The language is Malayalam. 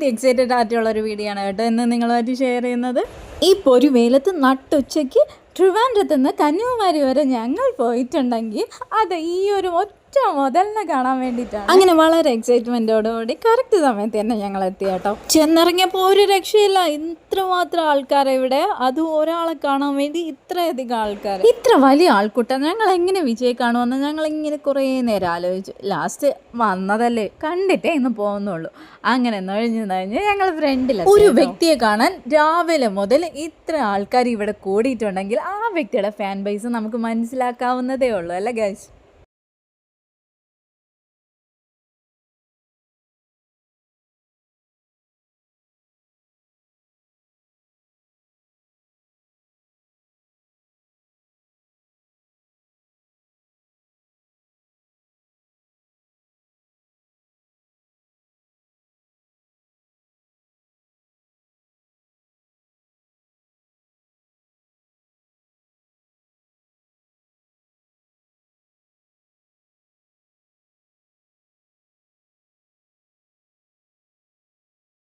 ഭയങ്കര എക്സൈറ്റഡ് ആയിട്ടുള്ളൊരു വീഡിയോ ആണ് കേട്ടോ ഇന്ന് നിങ്ങളുമായിട്ട് ഷെയർ ചെയ്യുന്നത്. ഈ പൊരുവേലത്ത് നട്ടുച്ചയ്ക്ക് ട്രിവാൻഡ്രത്ത് നിന്ന് കന്യാകുമാരി വരെ ഞങ്ങൾ പോയിട്ടുണ്ടെങ്കിൽ അത് ഈ ഒരു ഒറ്റ മുതലിനെ കാണാൻ വേണ്ടിയിട്ടാണ്. അങ്ങനെ വളരെ എക്സൈറ്റ്മെൻറ്റോടുകൂടി കറക്റ്റ് സമയത്ത് തന്നെ ഞങ്ങൾ എത്തി കേട്ടോ. ചെന്നിറങ്ങിയപ്പോൾ ഒരു രക്ഷയില്ല, ഇത്രമാത്രം ആൾക്കാർ ഇവിടെ, അതും ഒരാളെ കാണാൻ വേണ്ടി ഇത്രയധികം ആൾക്കാർ, ഇത്ര വലിയ ആൾക്കൂട്ടം. ഞങ്ങൾ എങ്ങനെ വിജയ് കാണുമെന്ന് ഞങ്ങളിങ്ങനെ കുറേ നേരം ആലോചിച്ചു. ലാസ്റ്റ് വന്നതല്ലേ, കണ്ടിട്ടേ ഇന്ന് പോകുന്നുള്ളൂ. അങ്ങനെ നൊഴിഞ്ഞ് ഞങ്ങൾ ഫ്രണ്ടിൽ ഒരു വ്യക്തിയെ കാണാൻ രാവിലെ മുതൽ ഇത്ര ആൾക്കാർ ഇവിടെ കൂടിയിട്ടുണ്ടെങ്കിൽ ആ വ്യക്തിയുടെ ഫാൻ ബേസ് നമുക്ക് മനസ്സിലാക്കാവുന്നതേ ഉള്ളൂ അല്ലേ ഗൈസ്.